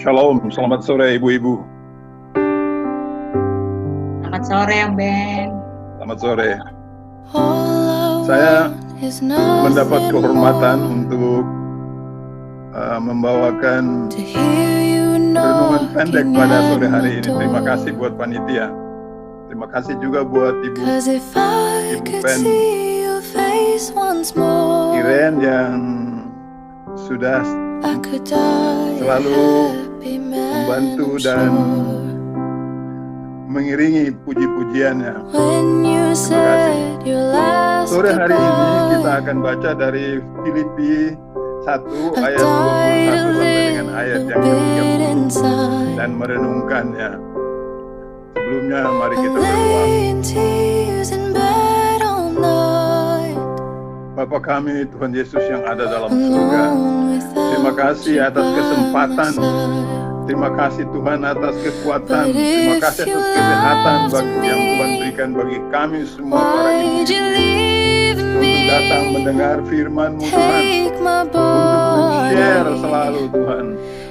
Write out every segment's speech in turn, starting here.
Shalom, selamat sore ibu-ibu. Selamat sore, Yang Ben. Selamat sore. Saya mendapat kehormatan untuk membawakan renungan pendek pada sore hari ini. Terima kasih buat panitia. Terima kasih juga buat Ibu Pen Iren yang sudah selalu membantu dan mengiringi puji-pujiannya. Terima kasih. Sore hari ini kita akan baca dari Filipi 1 ayat 21 sampai dengan ayat yang ke-30 dan merenungkannya. Sebelumnya mari kita berdoa. Bapa kami, Tuhan Yesus yang ada dalam surga, terima kasih atas kesempatan. Terima kasih Tuhan atas kekuatan. Terima kasih atas kesehatan yang Tuhan berikan bagi kami semua para ibu-ibu untuk datang mendengar firman-Mu Tuhan, untuk men-share selalu Tuhan,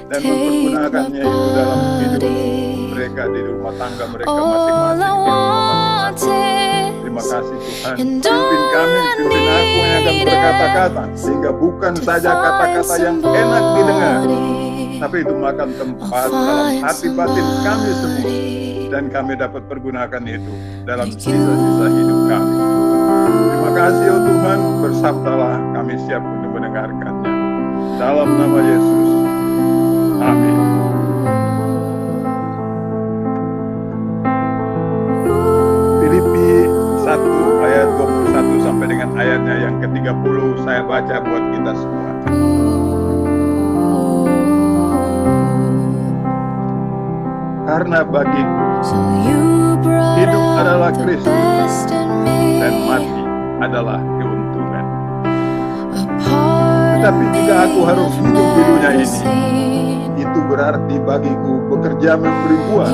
dan mempergunakannya itu dalam hidup mereka di rumah tangga mereka masing-masing. Terima kasih Tuhan. Pimpin kami, pimpin aku yang akan berkata-kata, sehingga bukan saja kata-kata yang enak didengar, tapi itu makan tempat dalam hati batin kami semua, dan kami dapat pergunakan itu dalam sisa-sisa hidup kami. Terima kasih oh Tuhan, bersabdalah, kami siap untuk mendengarkannya. Dalam nama Yesus, amin. Filipi 1 ayat 21 sampai dengan ayatnya yang ke-30 saya baca buat kita semua. Karena bagiku hidup adalah Kristus dan mati adalah keuntungan. Tetapi jika aku harus hidup di dunia ini, itu berarti bagiku bekerja memberi buah.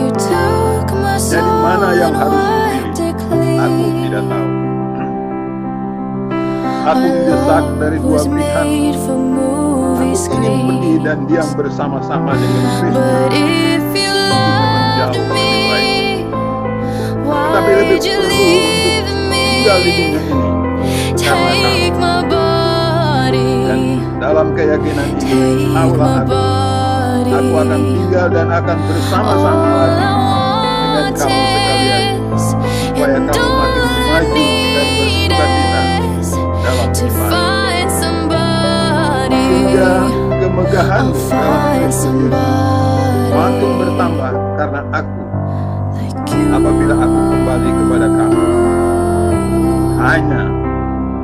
Jadi mana yang harus kupilih? Aku tidak tahu. Aku didesak dari dua pihak. Aku ingin pergi dan diam bersama-sama dengan Kristus. Jauh lebih baik. Tetapi lebih perlu untuk tinggal di dunia ini karena kamu. Dan dalam keyakinan ini, taulah aku akan tinggal dan akan bersama-sama lagi dengan kamu sekalian, supaya kamu makin maju dan bersukacita dalam iman, sehingga kemegahan dalam Kristus makin bertambah karena aku, apabila aku kembali kepada kamu. Hanya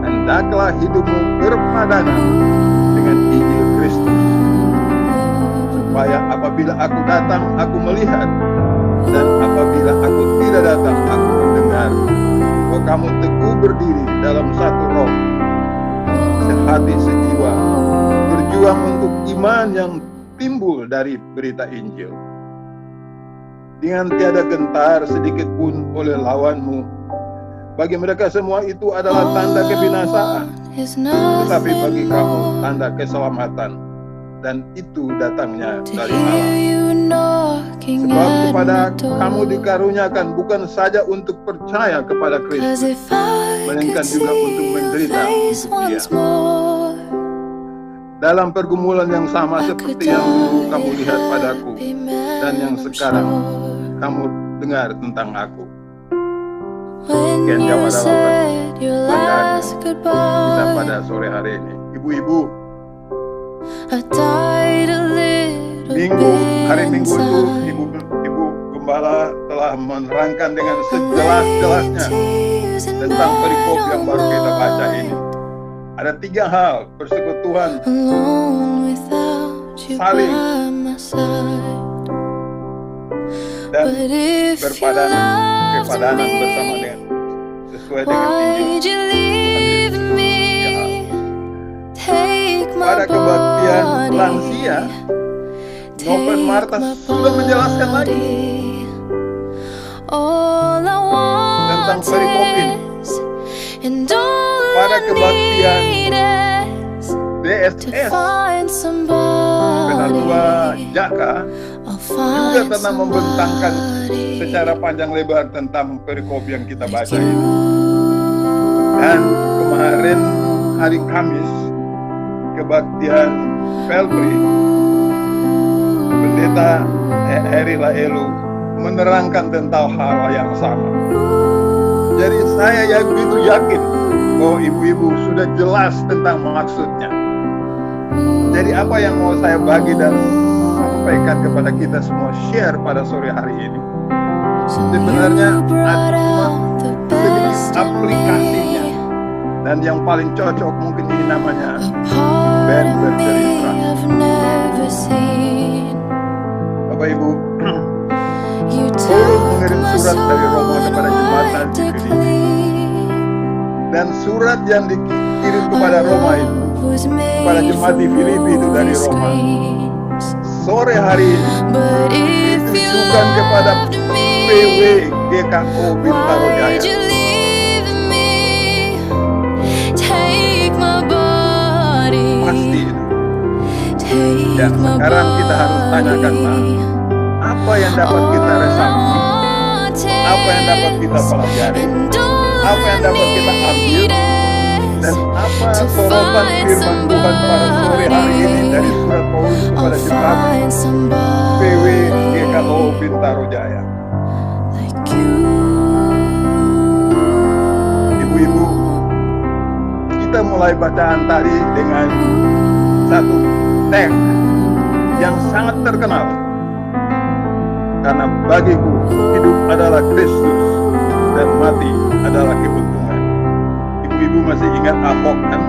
hendaklah hidupmu berpadanan dengan Injil Kristus, supaya apabila aku datang aku melihat, dan apabila aku tidak datang aku mendengar, bahwa kamu teguh berdiri dalam satu roh, sehati sejiwa, berjuang untuk iman yang timbul dari berita Injil, dengan tiada gentar sedikit pun oleh lawanmu. Bagi mereka semua itu adalah tanda kebinasaan, tetapi bagi kamu tanda keselamatan, dan itu datangnya dari Allah. Sebab kepada kamu dikaruniakan bukan saja untuk percaya kepada Kristus, melainkan juga untuk menderita untuk Dia. Dalam pergumulan yang sama seperti yang dulu kamu lihat padaku, dan yang sekarang kamu dengar tentang aku. Sekian jawab adalah kita pada sore hari ini. Ibu-ibu, hari Minggu itu Ibu Gembala telah menerangkan dengan sejelas-jelasnya tentang perikop yang baru kita baca ini. Ada 3 hal persekutuan saling dan kepadanan bersama dengan sesuai dengan Injil. Pada kebaktian lansia, Noven Marta sudah menjelaskan lagi tentang perikop ini. Pada kebaktian DSS, Penatua Jaka juga telah membentangkan secara panjang lebar tentang perikop yang kita baca ini. Dan kemarin hari Kamis, kebaktian Pelpri, Pendeta Heri Laelu menerangkan tentang hal yang sama. Jadi saya yang begitu yakin bahwa ibu-ibu sudah jelas tentang maksudnya. Jadi apa yang mau saya bagi dan sampaikan kepada kita semua, share pada sore hari ini, sebenarnya ada sedikit aplikasinya, dan yang paling cocok mungkin ini namanya band bercerita. Bapak Ibu, Paulus mengirim surat dari Roma kepada jemaat di Filipi, dan surat yang dikirim kepada Roma itu, kepada jemaat di Filipi itu dari Roma, sore hari ini ditujukan kepada PW GKO Bintaro Jaya. Pasti itu. Dan sekarang kita harus tanyakan, apa yang dapat kita resapi, apa yang dapat kita pelajari, apa yang dapat kita ambil, dan apa sorotan firman Tuhan pada sore hari ini dari surat Paulus kepada jemaat PW GKO Bintaro Jaya. Ibu-ibu, kita mulai bacaan tadi dengan satu teks yang sangat terkenal. Karena bagiku hidup adalah Kristus dan mati adalah keuntungan. Ibu-ibu masih ingat Ahok kan?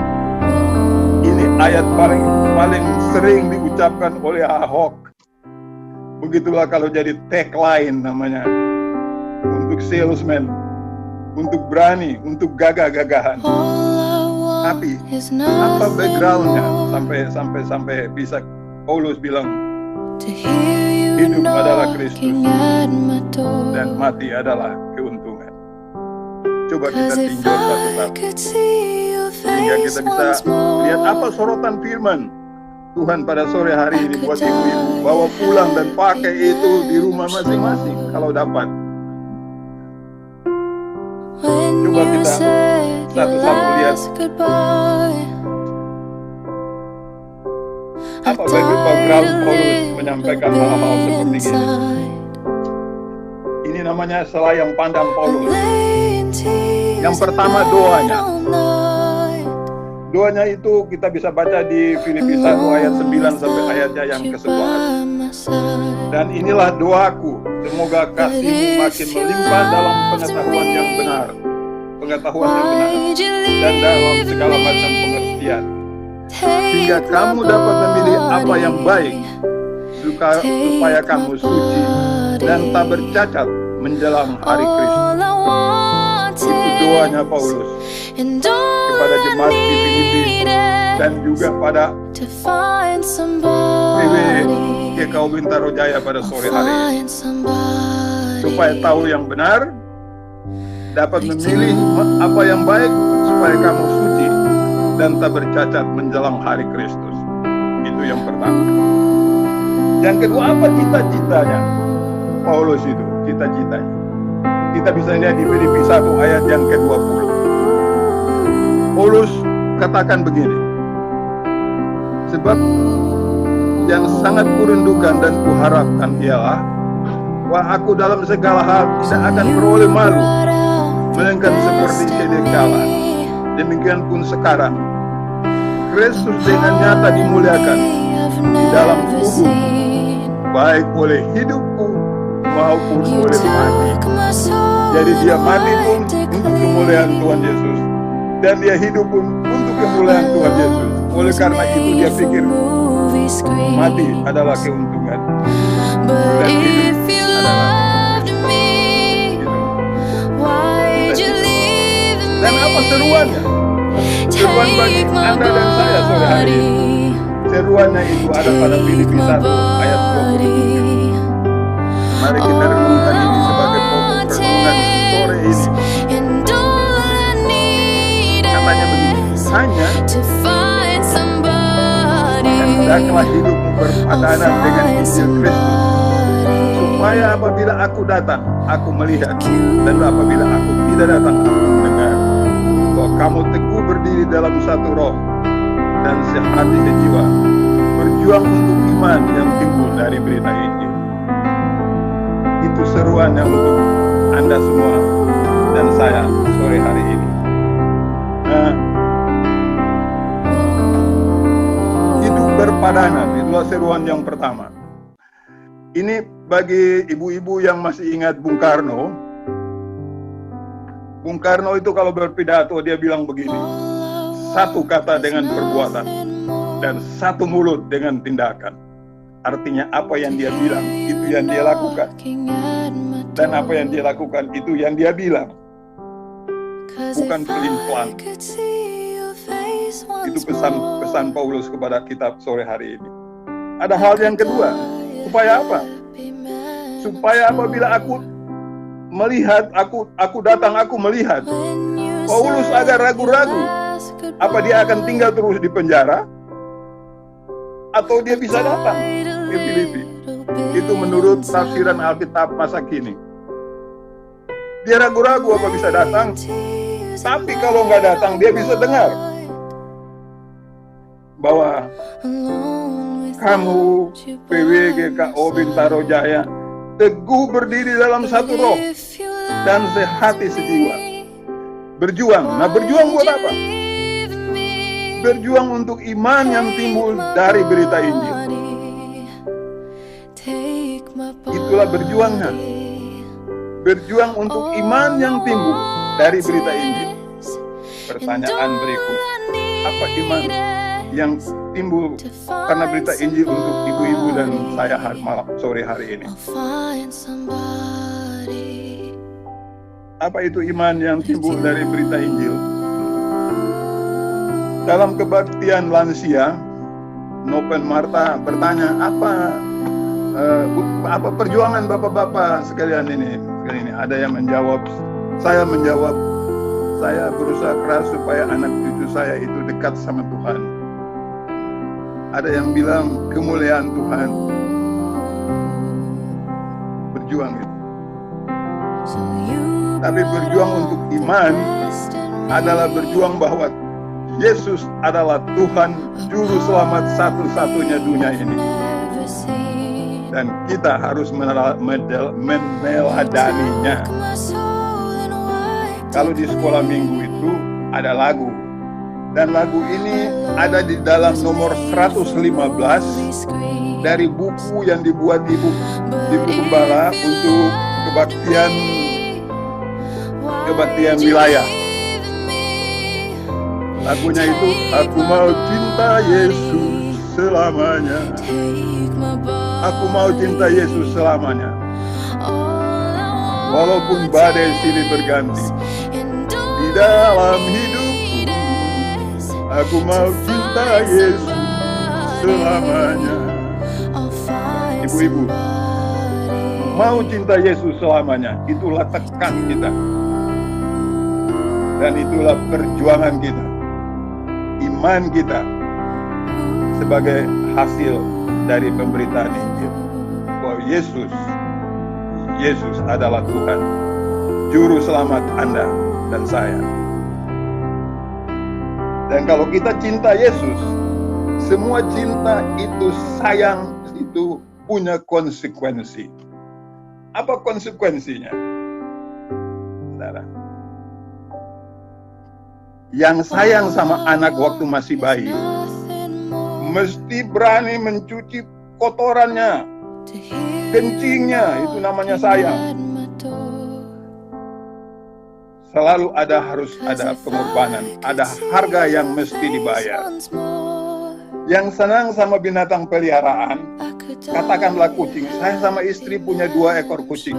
Ini ayat paling sering diucapkan oleh Ahok. Begitulah kalau jadi tagline namanya. Untuk salesman, untuk berani, untuk gagah-gagahan. Tapi apa backgroundnya sampai bisa Paulus bilang hidup adalah Kristus dan mati adalah keuntungan. Coba kita tinjau satu-satu sehingga kita bisa lihat apa sorotan firman Tuhan pada sore hari ini buat ibu-ibu. Bawa pulang dan pakai itu di rumah masing-masing kalau dapat. Coba kita satu-satu lihat apa background Paulus menyampaikan hal-hal seperti ini. Ini namanya selayang pandang Paulus. Yang pertama doanya. Doanya itu kita bisa baca di Filipi 1 ayat 9 sampai ayatnya yang ke-11. Dan inilah doaku, semoga kasihmu makin melimpah dalam pengetahuan yang benar, dan dalam segala macam pengertian, sehingga kamu dapat memilih apa yang baik, supaya kamu suci dan tak bercacat menjelang hari Kristus. Itu doanya Paulus kepada jemaat di Filipi dan juga pada PW GKO Bintaro Jaya pada sore hari ini. Supaya tahu yang benar, dapat memilih apa yang baik, supaya kamu suci dan tak bercacat menjelang hari Kristus. Itu yang pertama. Yang kedua, apa cita-citanya Paulus itu? Cita-citanya kita bisa lihat di Filipi 1 ayat yang ke-20. Paulus katakan begini, sebab yang sangat kurindukan dan kuharapkan ialah bahwa aku dalam segala hal tidak akan beroleh malu, melainkan seperti sedia kala, demikian pun sekarang Kristus dengan nyata dimuliakan di dalam tubuh, baik oleh hidupku maupun oleh mati. Jadi dia mati pun untuk kemuliaan Tuhan Yesus, dan dia hidup pun untuk kemuliaan Tuhan Yesus. Oleh karena itu dia pikir mati adalah keuntungan dan hidup adalah Kristus. Dan apa seruannya? Seruan bagi Anda dan saya sore hari ini. Seruannya itu ada pada Filipi 1 ayat 20. Mari kita renungkan ini sebagai pokok renungan sore ini. Katanya begini, hanya hendaklah hidupmu berpadanan dengan Injil Kristus, supaya apabila aku datang, aku melihat, dan apabila aku tidak datang, aku mendengar, bahwa kamu teguh berdiri dalam satu roh dan sehati sejiwa, berjuang untuk iman yang timbul dari berita Injil. Itu seruannya untuk Anda semua dan saya sore hari ini. Nah, hidup berpadanan, itulah seruan yang pertama. Ini bagi ibu-ibu yang masih ingat Bung Karno. Bung Karno itu kalau berpidato dia bilang begini, satu kata dengan perbuatan dan satu mulut dengan tindakan. Artinya apa yang dia bilang itu yang dia lakukan, dan apa yang dia lakukan itu yang dia bilang, bukan pelin-pelan. Itu pesan Paulus kepada kita sore hari ini. Ada hal yang kedua, supaya apa? Supaya apabila aku melihat, aku datang, aku melihat. Paulus agak ragu-ragu, apa dia akan tinggal terus di penjara atau dia bisa datang ke Filipi. Itu menurut tafsiran Alkitab masa kini. Dia ragu-ragu apa bisa datang, tapi kalau nggak datang dia bisa dengar bahwa kamu PWGKO Bintaro Jaya teguh berdiri dalam satu roh dan sehati sejiwa, berjuang. Nah, berjuang buat apa? Berjuang untuk iman yang timbul dari berita Injil. Itulah berjuangnya. Berjuang untuk iman yang timbul dari berita Injil. Pertanyaan berikut, apa iman yang timbul karena berita Injil untuk ibu-ibu dan saya sore hari ini? Apa itu iman yang timbul dari berita Injil? Dalam kebaktian lansia, Nopen Marta bertanya, apa perjuangan bapak-bapak sekalian ini? Ada yang menjawab, saya menjawab, saya berusaha keras supaya anak cucu saya itu dekat sama Tuhan. Ada yang bilang kemuliaan Tuhan. Berjuang itu. Tapi berjuang untuk iman adalah berjuang bahwa Yesus adalah Tuhan Juru Selamat satu-satunya dunia ini. Dan kita harus meneladaninya. Kalau di sekolah minggu itu ada lagu. Dan lagu ini ada di dalam nomor 115 dari buku yang dibuat Ibu Gembala untuk kebaktian wilayah. Lagunya itu, aku mau cinta Yesus selamanya. Aku mau cinta Yesus selamanya. Walaupun badai silih berganti di dalam hidupku, aku mau cinta Yesus selamanya. Ibu-ibu, mau cinta Yesus selamanya, itulah tekad kita. Dan itulah perjuangan kita. Iman kita sebagai hasil dari pemberitaan Injil. Bahwa Yesus adalah Tuhan, Juru Selamat Anda dan saya. Dan kalau kita cinta Yesus, semua cinta itu sayang, itu punya konsekuensi. Apa konsekuensinya? Saudara, yang sayang sama anak waktu masih bayi, mesti berani mencuci kotorannya, kencingnya, itu namanya sayang. Selalu harus ada pengorbanan, ada harga yang mesti dibayar. Yang senang sama binatang peliharaan, katakanlah kucing. Saya sama istri punya 2 ekor kucing.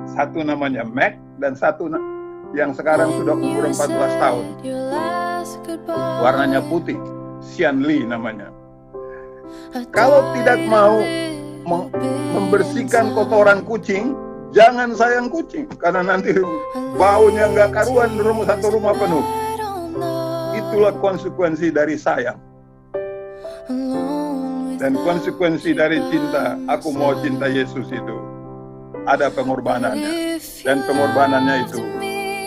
Satu namanya Mac dan satu yang sekarang sudah umur 14 tahun. Warnanya putih, Xian Li namanya. Kalau tidak mau membersihkan kotoran kucing, jangan sayang kucing, karena nanti baunya nggak karuan, satu rumah penuh. Itulah konsekuensi dari sayang. Dan konsekuensi dari cinta, aku mau cinta Yesus itu, ada pengorbanannya. Dan pengorbanannya itu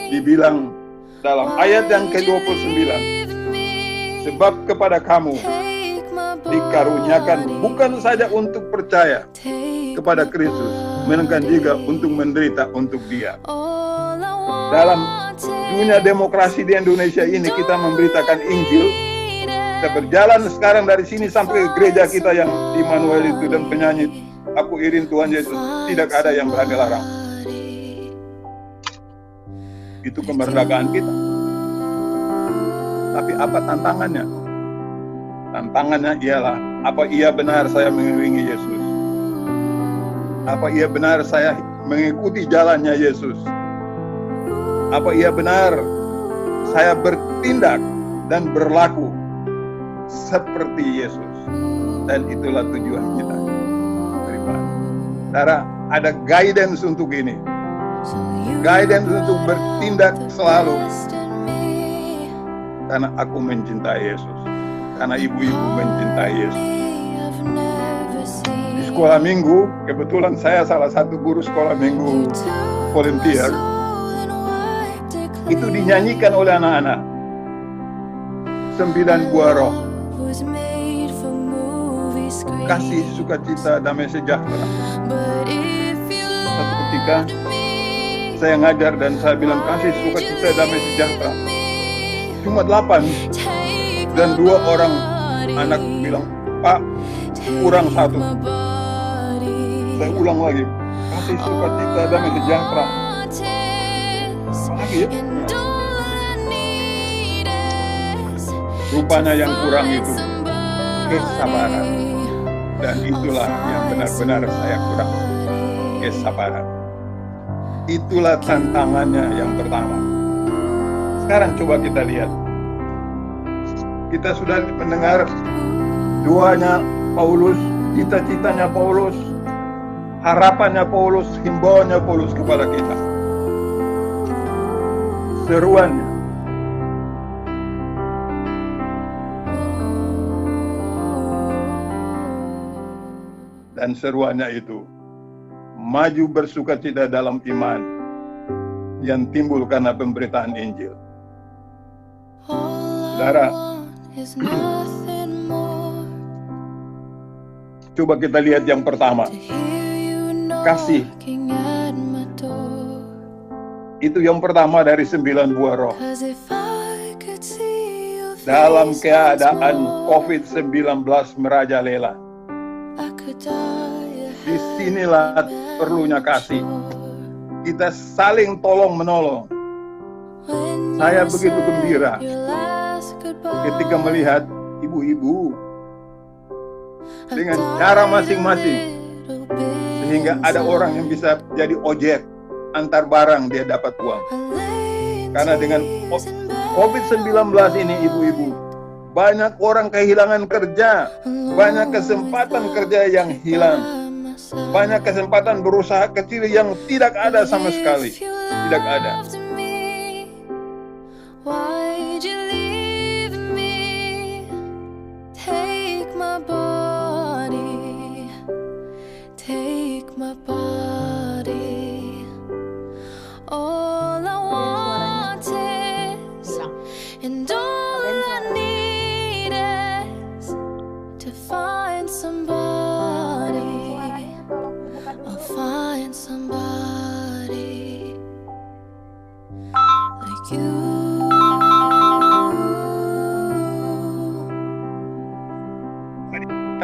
dibilang dalam ayat yang ke-29, sebab kepada kamu dikaruniakan bukan saja untuk percaya kepada Kristus, melainkan juga untuk menderita untuk Dia. Dalam dunia demokrasi di Indonesia ini, kita memberitakan Injil. Kita berjalan sekarang dari sini sampai ke gereja kita yang di Immanuel itu, dan penyanyi "Aku iring Tuhan Yesus", tidak ada yang berani larang. Itu kemerdekaan kita. Tapi apa tantangannya? Tantangannya ialah, apa iya benar saya mengiringi Yesus? Apa iya benar saya mengikuti jalannya Yesus? Apa iya benar saya bertindak dan berlaku seperti Yesus? Dan itulah tujuan kita. Saudara, ada guidance untuk ini. Guidance untuk bertindak selalu. Karena aku mencintai Yesus. Karena ibu-ibu mencintai Yesus. Di sekolah minggu, kebetulan saya salah satu guru sekolah minggu volunteer. Itu dinyanyikan oleh anak-anak. 9 buah roh. Kasih, sukacita, damai sejahtera. Satu ketika saya ngajar dan saya bilang kasih, sukacita, damai sejahtera. Cuma 8 dan 2 orang anak bilang, "Pak, kurang 1." Saya ulang lagi, kasih, sukacita, damai sejahtera. Apa lagi ya? Rupanya yang kurang itu kesabaran. Dan itulah yang benar-benar saya kurang, kesabaran. Itulah tantangannya yang pertama. Sekarang coba kita lihat. Kita sudah mendengar doanya Paulus, cita-citanya Paulus, harapannya Paulus, himbauannya Paulus kepada kita. Seruannya. Dan seruannya itu, maju bersukacita dalam iman yang timbul karena pemberitaan Injil. Saudara, coba kita lihat yang pertama. Kasih. Itu yang pertama dari 9 buah roh. Dalam keadaan COVID-19 merajalela, disinilah perlunya kasih. Kita saling tolong menolong. Saya begitu gembira ketika melihat ibu-ibu dengan cara masing-masing, sehingga ada orang yang bisa jadi ojek, antar barang dia dapat uang. Karena dengan COVID-19 ini, ibu-ibu, banyak orang kehilangan kerja, banyak kesempatan kerja yang hilang, banyak kesempatan berusaha kecil yang tidak ada sama sekali, tidak ada.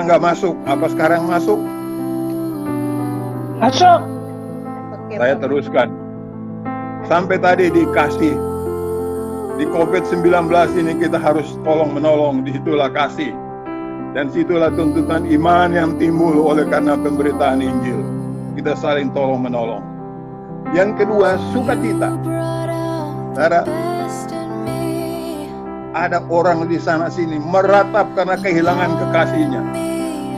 Nggak masuk, apa sekarang masuk? Masuk. Saya teruskan. Sampai tadi dikasih. Di COVID-19 ini kita harus tolong menolong, disitulah kasih. Dan situlah tuntutan iman yang timbul oleh karena pemberitaan Injil. Kita saling tolong menolong. Yang kedua, sukacita. Saudara, ada orang di sana sini meratap karena kehilangan kekasihnya.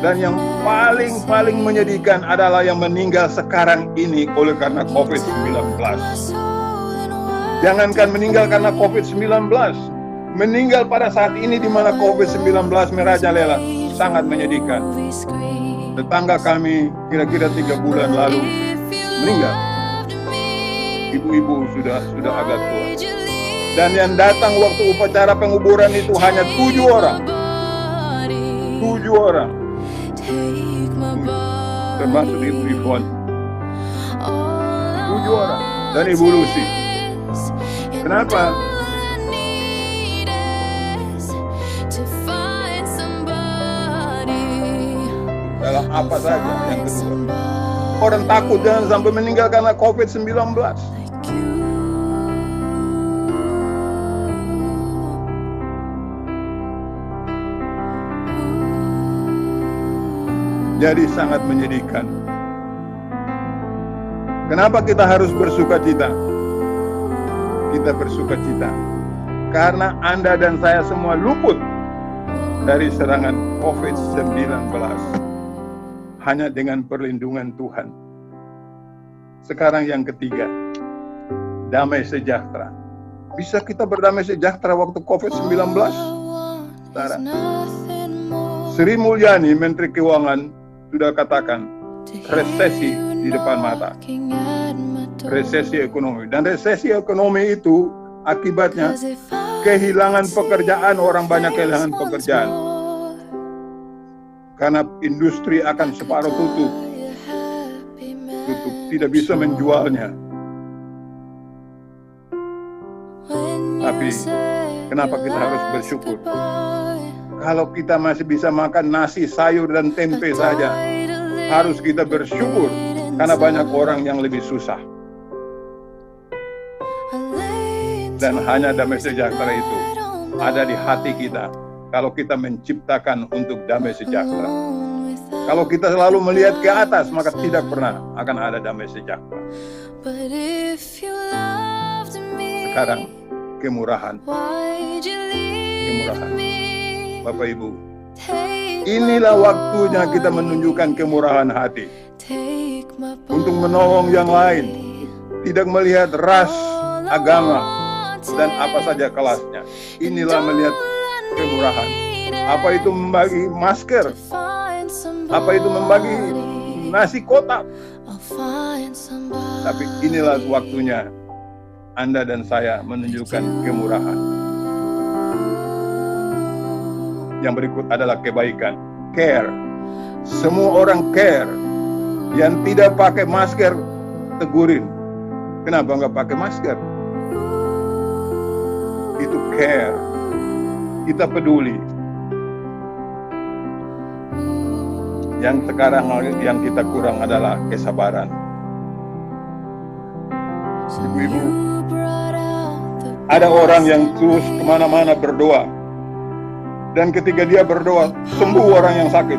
Dan yang paling menyedihkan adalah yang meninggal sekarang ini oleh karena COVID-19. Jangankan meninggal karena COVID-19, meninggal pada saat ini di mana COVID-19 merajalela, sangat menyedihkan. Tetangga kami kira-kira 3 bulan lalu meninggal. Ibu-ibu sudah agak tua. Dan yang datang waktu upacara penguburan itu hanya 7 orang. 7 orang. Termasuk Ibu Ivon. 7 orang. Dan Ibu Lucy. Kenapa? Dalam apa saja. Yang kedua, orang takut jangan sampai meninggal karena COVID-19. Jadi sangat menyedihkan. Kenapa kita harus bersuka cita? Kita bersuka cita karena Anda dan saya semua luput dari serangan COVID-19 hanya dengan perlindungan Tuhan. Sekarang yang ketiga, damai sejahtera. Bisa kita berdamai sejahtera waktu COVID-19? Saudara, Sri Mulyani, Menteri Keuangan, sudah katakan resesi di depan mata. Resesi ekonomi. Dan resesi ekonomi itu akibatnya kehilangan pekerjaan, orang banyak kehilangan pekerjaan. Karena industri akan separuh tutup, tidak bisa menjualnya. Tapi kenapa kita harus bersyukur? Kalau kita masih bisa makan nasi, sayur, dan tempe saja, harus kita bersyukur karena banyak orang yang lebih susah. Dan hanya damai sejahtera itu ada di hati kita kalau kita menciptakan untuk damai sejahtera. Kalau kita selalu melihat ke atas, maka tidak pernah akan ada damai sejahtera. Sekarang kemurahan. Bapak Ibu, inilah waktunya kita menunjukkan kemurahan hati untuk menolong yang lain, tidak melihat ras, agama, dan apa saja kelasnya. Inilah melihat kemurahan. Apa itu membagi masker? Apa itu membagi nasi kotak? Tapi inilah waktunya Anda dan saya menunjukkan kemurahan. Yang berikut adalah kebaikan. Care. Semua orang care. Yang tidak pakai masker, tegurin. Kenapa nggak pakai masker? Itu care. Kita peduli. Yang sekarang yang kita kurang adalah kesabaran. Ibu-ibu, ada orang yang terus kemana-mana berdoa. Dan ketika dia berdoa, sembuh orang yang sakit.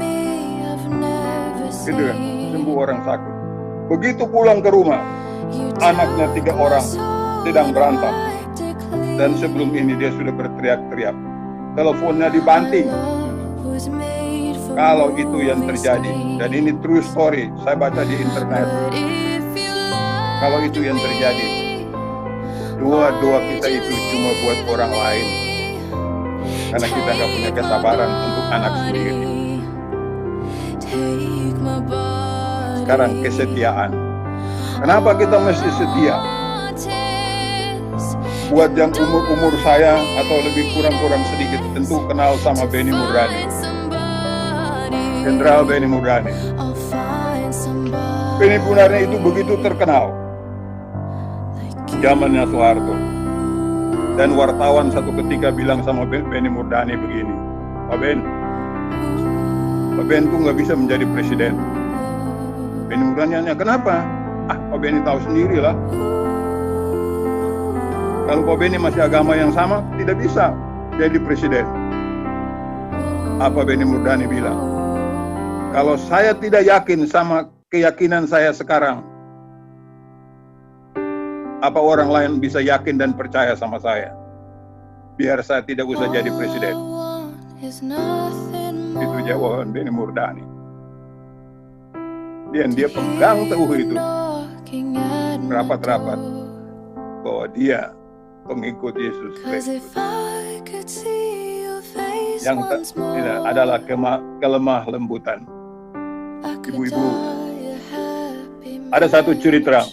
Gitu kan? Sembuh orang sakit. Begitu pulang ke rumah, anaknya 3 orang sedang berantem. Dan sebelum ini dia sudah berteriak-teriak. Teleponnya dibanting. Kalau itu yang terjadi, dan ini true story, saya baca di internet. Kalau itu yang terjadi, doa kita itu cuma buat orang lain. Karena kita nggak punya kesabaran untuk anak sendiri. Sekarang kesetiaan. Kenapa kita mesti setia? Buat yang umur saya atau lebih kurang sedikit, tentu kenal sama Benny Murdani. Jenderal Benny Murdani. Benny Murdani itu begitu terkenal. Zamannya Soeharto. Dan wartawan satu ketika bilang sama Benny Murdani begini, Pak Ben tuh nggak bisa menjadi presiden. Benny Murdani nanya, kenapa? Pak Benny tahu sendiri lah. Kalau Pak Benny masih agama yang sama, tidak bisa jadi presiden. Apa Benny Murdani bilang? Kalau saya tidak yakin sama keyakinan saya sekarang, apa orang lain bisa yakin dan percaya sama saya? Biar saya tidak usah jadi presiden. Itu jawaban Benny Murdani. Dan dia pegang teguh itu. Rapat-rapat. Bahwa dia pengikut Yesus Kristus. yang adalah kelemah lembutan. Ibu-ibu, ada satu cerita,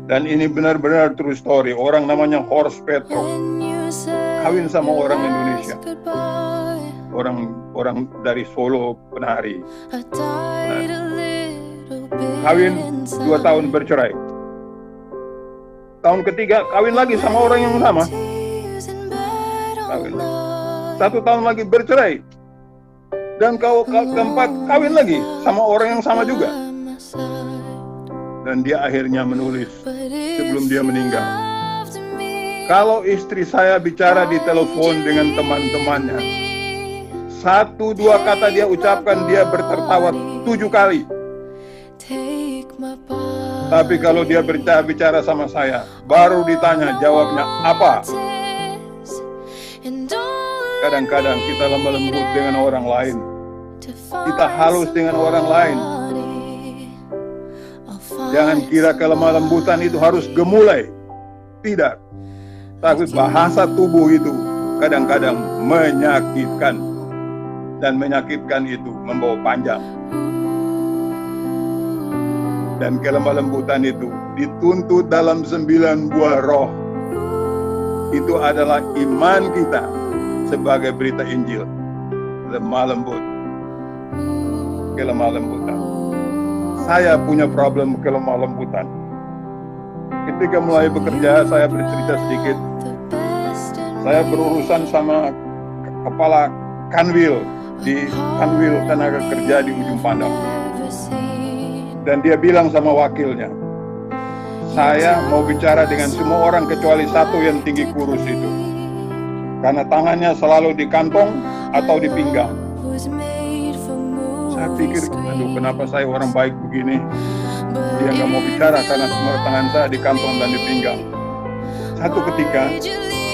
dan ini benar-benar true story. Orang namanya Horst Petro kawin sama orang Indonesia, orang dari Solo, penari. Kawin 2 tahun bercerai. Tahun ketiga kawin lagi sama orang yang sama. Kawin lagi. 1 tahun lagi bercerai. Dan keempat kawin lagi sama orang yang sama juga. Dan dia akhirnya menulis sebelum dia meninggal, kalau istri saya bicara di telepon dengan teman-temannya, 1-2 kata dia ucapkan, dia bertertawa 7 kali. Tapi kalau dia bicara sama saya, baru ditanya jawabnya apa. Kadang-kadang kita lemah lembut dengan orang lain, kita halus dengan orang lain. Jangan kira kelemah lembutan itu harus gemulai. Tidak. Tapi bahasa tubuh itu kadang-kadang menyakitkan. Dan menyakitkan itu membawa panjang. Dan kelemah lembutan itu dituntut dalam 9 buah roh. Itu adalah iman kita sebagai berita Injil. Lemah lembut. Kelemah lembutan. Saya punya problem kelemah lembutan. Ketika mulai bekerja, saya bercerita sedikit. Saya berurusan sama kepala Kanwil di Kanwil tenaga kerja di ujung Pandang. Dan dia bilang sama wakilnya, saya mau bicara dengan semua orang kecuali satu yang tinggi kurus itu. Karena tangannya selalu di kantong atau di pinggang. Saya pikir, aduh kenapa saya orang baik begini. Dia nggak mau bicara karena semua tangan saya di kantong dan di pinggang. Satu ketika,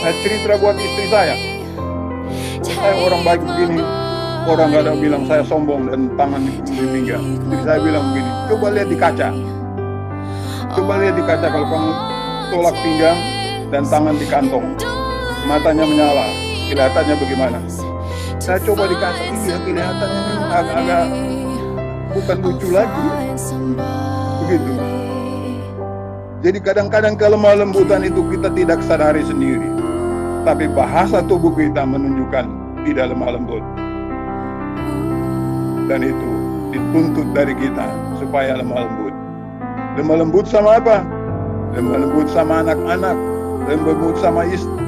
saya cerita buat istri saya orang baik begini. Orang nggak ada bilang saya sombong dan tangan di pinggang. Istri saya bilang begini, coba lihat di kaca. Coba lihat di kaca kalau kamu tolak pinggang dan tangan di kantong. Matanya menyala, kelihatannya bagaimana? Saya coba di kaca, iya kelihatannya agak bukan lucu lagi. Begitu. Jadi kadang-kadang kelemah lembutan itu kita tidak sadari sendiri. Tapi bahasa tubuh kita menunjukkan tidak lemah lembut. Dan itu dituntut dari kita supaya lemah lembut. Lemah lembut sama apa? Lemah lembut sama anak-anak. Lemah lembut sama istri.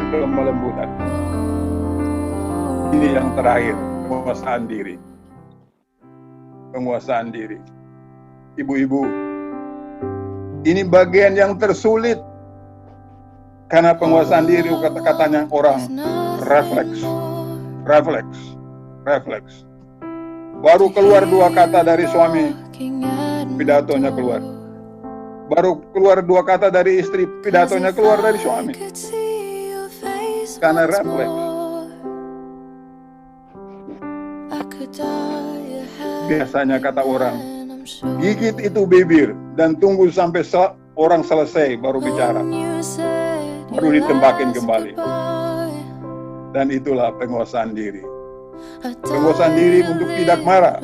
Itu lemah lembutan. Ini yang terakhir, penguasaan diri. Penguasaan diri. Ibu-ibu, ini bagian yang tersulit. Karena penguasaan diri kata-katanya orang refleks. Baru keluar 2 kata dari suami, pidatonya keluar. Baru keluar 2 kata dari istri, pidatonya keluar dari suami. Karena refleks. Biasanya kata orang, gigit itu bibir dan tunggu sampai orang selesai baru bicara. Baru ditembakin kembali. Dan itulah penguasaan diri. Penguasaan diri untuk tidak marah.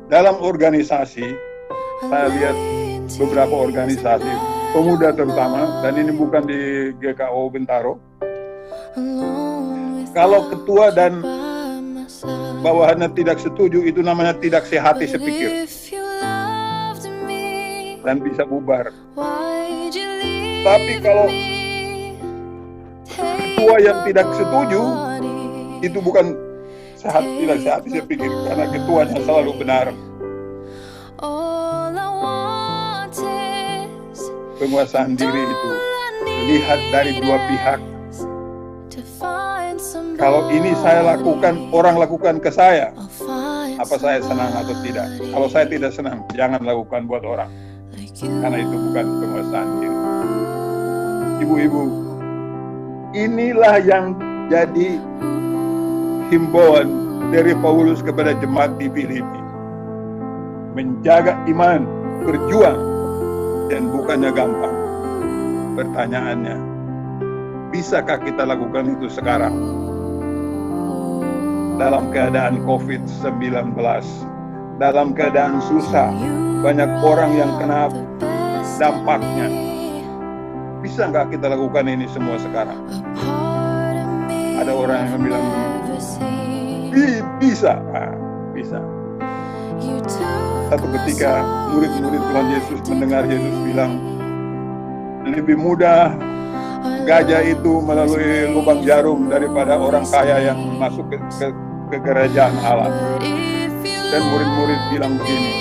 Dalam organisasi, saya lihat beberapa organisasi, pemuda terutama, dan ini bukan di GKO Bintaro. Kalau ketua dan bawahannya tidak setuju, itu namanya tidak sehati sepikir. Dan bisa bubar. Tapi kalau ketua yang tidak setuju, itu bukan tidak sehati sepikir, karena ketuanya selalu benar. Penguasaan diri itu lihat dari 2 pihak. Kalau ini saya lakukan, orang lakukan ke saya, apa saya senang atau tidak? Kalau saya tidak senang, jangan lakukan buat orang. Karena itu bukan penguasaan diri. Ibu-ibu, inilah yang jadi himbauan dari Paulus kepada jemaat di Filipi. Menjaga iman, berjuang, dan bukannya gampang. Pertanyaannya, bisakah kita lakukan itu sekarang? Dalam keadaan COVID-19, dalam keadaan susah, banyak orang yang kena dampaknya. Bisa nggak kita lakukan ini semua sekarang? Ada orang yang bilang, bisa. Bisa. Satu ketika murid-murid Tuhan Yesus mendengar Yesus bilang, lebih mudah gajah itu melalui lubang jarum daripada orang kaya yang masuk ke kerajaan Allah. Dan murid-murid bilang begini,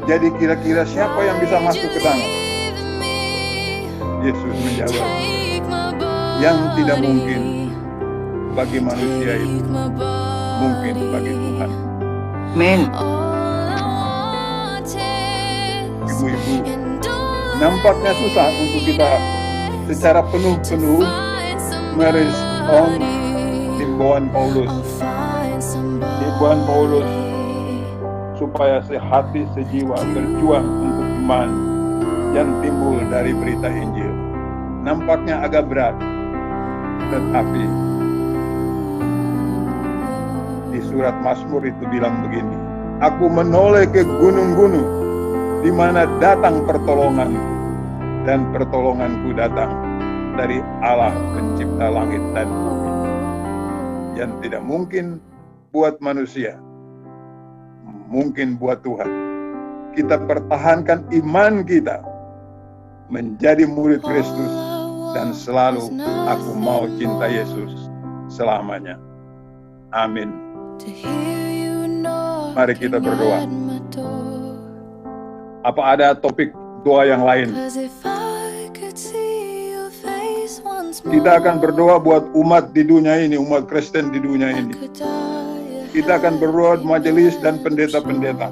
jadi kira-kira siapa yang bisa masuk ke sana? Yesus menjawab, yang tidak mungkin bagi manusia itu mungkin bagi Tuhan. Amin. Ibu-ibu, nampaknya susah untuk kita secara penuh-penuh merespon himbauan Paulus. Himbauan Paulus supaya sehati sejiwa berjuang untuk iman yang timbul dari berita Injil. Nampaknya agak berat, tetapi di surat Mazmur itu bilang begini, aku menoleh ke gunung-gunung di mana datang pertolonganku, dan pertolonganku datang dari Allah pencipta langit dan bumi. Yang tidak mungkin buat manusia, mungkin buat Tuhan. Kita pertahankan iman kita menjadi murid Kristus, dan selalu aku mau cinta Yesus selamanya. Amin. Mari kita berdoa. Apa ada topik doa yang lain? Kita akan berdoa buat umat di dunia ini, umat Kristen di dunia ini. Kita akan berdoa majelis dan pendeta-pendeta.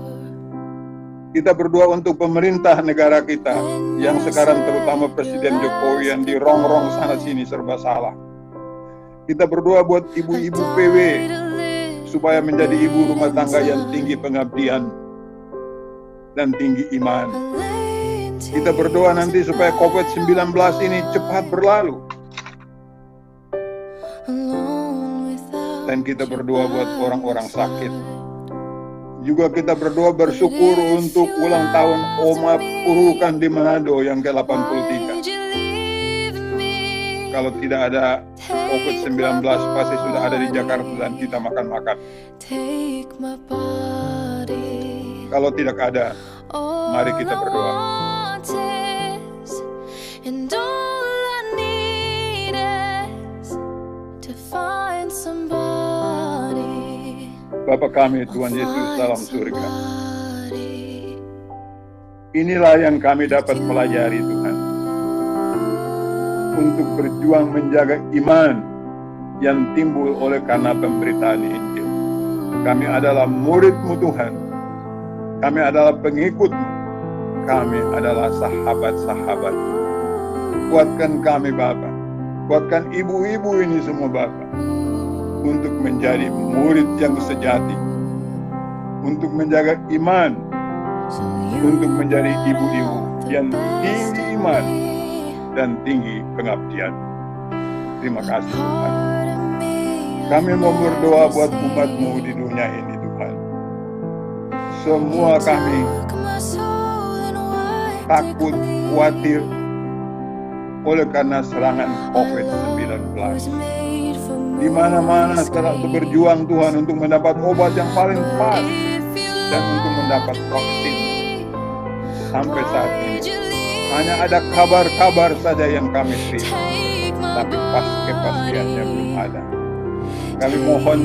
Kita berdoa untuk pemerintah negara kita yang sekarang terutama Presiden Jokowi yang di rongrong sana sini serba salah. Kita berdoa buat ibu-ibu PW supaya menjadi ibu rumah tangga yang tinggi pengabdian dan tinggi iman. Kita berdoa nanti supaya COVID-19 ini cepat berlalu. Dan kita berdoa buat orang-orang sakit. Juga kita berdoa bersyukur untuk ulang tahun Oma Purukan di Manado yang ke-83. Kalau tidak ada COVID-19 pasti sudah ada di Jakarta dan kita makan-makan. Kalau tidak ada, mari kita berdoa. Bapa kami Tuhan Yesus dalam surga, inilah yang kami dapat pelajari Tuhan, untuk berjuang menjaga iman yang timbul oleh karena pemberitaan Injil. Kami adalah murid-Mu Tuhan, kami adalah pengikut-Mu, kami adalah sahabat-sahabat. Kuatkan kami Bapa, kuatkan ibu-ibu ini semua Bapa, untuk menjadi murid yang sejati, untuk menjaga iman, untuk menjadi ibu-ibu yang tinggi iman dan tinggi pengabdian. Terima kasih Tuhan. Kami mau berdoa buat umat-Mu di dunia ini Tuhan. Semua kami takut, khawatir oleh karena serangan COVID-19. Di mana-mana setelah itu berjuang Tuhan untuk mendapat obat yang paling pas dan untuk mendapat vaksin. Sampai saat ini hanya ada kabar-kabar saja yang kami terima, tapi kepastiannya belum ada. Kami mohon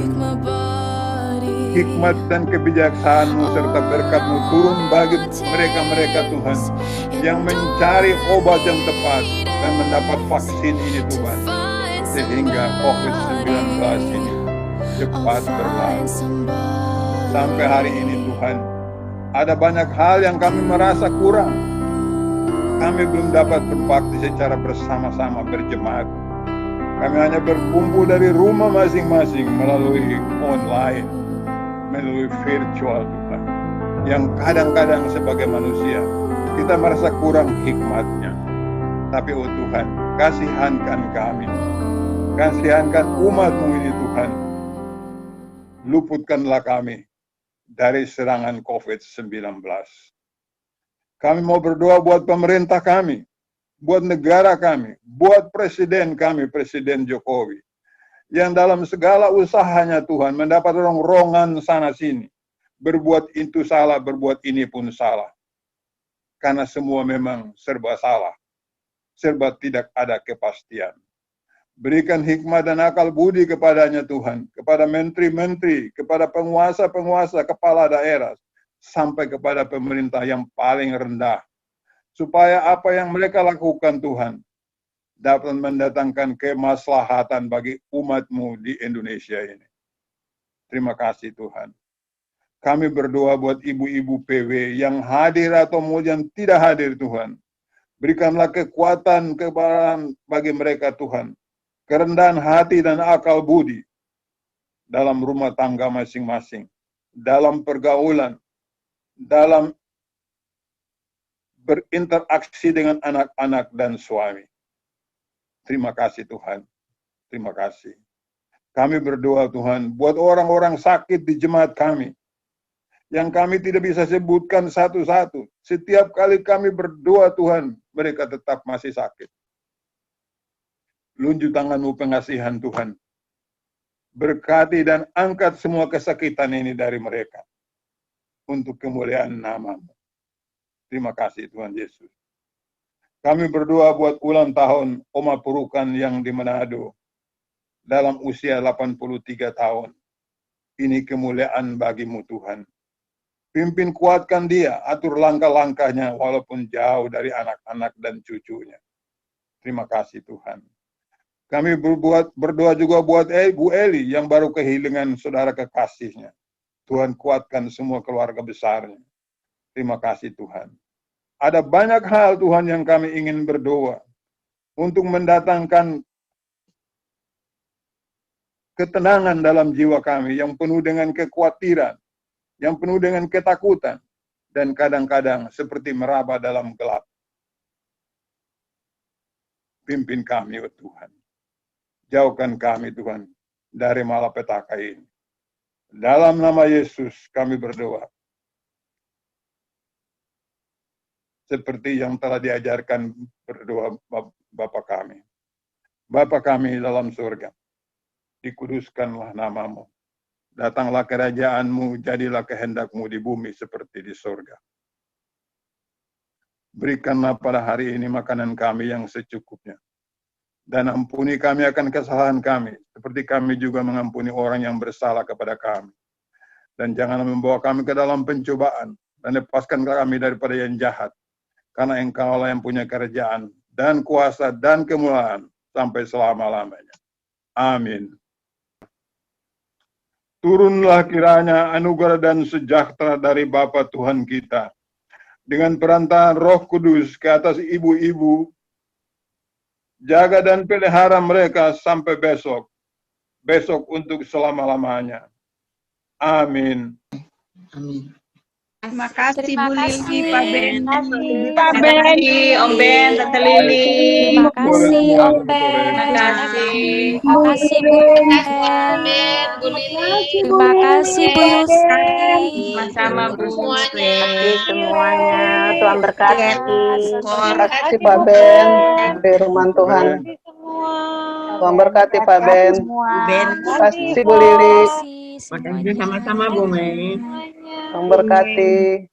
hikmat dan kebijaksanaan-Mu serta berkat-Mu turun bagi mereka-mereka Tuhan yang mencari obat yang tepat dan mendapat vaksin ini Tuhan, sehingga COVID-19 ini cepat berlalu. Sampai hari ini Tuhan, ada banyak hal yang kami merasa kurang. Kami belum dapat berbakti secara bersama-sama berjemaat. Kami hanya berkumpul dari rumah masing-masing melalui online, melalui virtual Tuhan. Yang kadang-kadang sebagai manusia kita merasa kurang hikmatnya. Tapi oh Tuhan, kasihankan kami. Kasihankan umat-Mu ini Tuhan. Luputkanlah kami dari serangan COVID-19. Kami mau berdoa buat pemerintah kami, buat negara kami, buat presiden kami, Presiden Jokowi. Yang dalam segala usahanya Tuhan, mendapat rongrongan sana-sini. Berbuat itu salah, berbuat ini pun salah. Karena semua memang serba salah. Serba tidak ada kepastian. Berikan hikmah dan akal budi kepadanya Tuhan, kepada menteri-menteri, kepada penguasa-penguasa, kepala daerah, sampai kepada pemerintah yang paling rendah. Supaya apa yang mereka lakukan Tuhan, dapat mendatangkan kemaslahatan bagi umat-Mu di Indonesia ini. Terima kasih Tuhan. Kami berdoa buat ibu-ibu PW yang hadir atau yang tidak hadir Tuhan. Berikanlah kekuatan, kebaran bagi mereka Tuhan. Kerendahan hati dan akal budi dalam rumah tangga masing-masing, dalam pergaulan, dalam berinteraksi dengan anak-anak dan suami. Terima kasih Tuhan. Terima kasih. Kami berdoa Tuhan, buat orang-orang sakit di jemaat kami, yang kami tidak bisa sebutkan satu-satu. Setiap kali kami berdoa Tuhan, mereka tetap masih sakit. Lunjuk tangan-Mu pengasihan Tuhan. Berkati dan angkat semua kesakitan ini dari mereka. Untuk kemuliaan nama-Mu. Terima kasih Tuhan Yesus. Kami berdoa buat ulang tahun Oma Purukan yang di Manado. Dalam usia 83 tahun. Ini kemuliaan bagi-Mu Tuhan. Pimpin kuatkan dia, atur langkah-langkahnya walaupun jauh dari anak-anak dan cucunya. Terima kasih Tuhan. Kami berdoa juga buat Bu Eli yang baru kehilangan saudara kekasihnya. Tuhan kuatkan semua keluarga besarnya. Terima kasih Tuhan. Ada banyak hal Tuhan yang kami ingin berdoa untuk mendatangkan ketenangan dalam jiwa kami yang penuh dengan kekhawatiran, yang penuh dengan ketakutan, dan kadang-kadang seperti meraba dalam gelap. Pimpin kami, oh Tuhan. Jauhkan kami, Tuhan, dari malapetaka ini. Dalam nama Yesus kami berdoa. Seperti yang telah diajarkan berdoa Bapa kami. Bapa kami dalam surga, dikuduskanlah nama-Mu. Datanglah kerajaan-Mu, jadilah kehendak-Mu di bumi seperti di surga. Berikanlah pada hari ini makanan kami yang secukupnya. Dan ampuni kami akan kesalahan kami, seperti kami juga mengampuni orang yang bersalah kepada kami. Dan janganlah membawa kami ke dalam pencobaan, dan lepaskan kami daripada yang jahat. Karena Engkau-lah yang punya kerajaan, dan kuasa, dan kemuliaan, sampai selama-lamanya. Amin. Turunlah kiranya anugerah dan sejahtera dari Bapa Tuhan kita, dengan perantaraan Roh Kudus ke atas ibu-ibu, jaga dan pelihara mereka sampai besok. Besok untuk selama-lamanya. Amin. Amin. Terima kasih Bu Lili, Pak Ben. Pak Ben, Om Ben, Tante Lili. Terima kasih Om Ben. Terima kasih. Terima kasih Bu Ben. Bu Lili. Terima kasih Bu Yusri. Sama-sama Bu Terima kasih semuanya. Tuhan berkati. Terima kasih Pak Ben. Firman Tuhan. Tuhan berkati Pak Ben. Terima kasih Bu Lili. Makasih sama-sama Bu Mei. Tuhan berkati.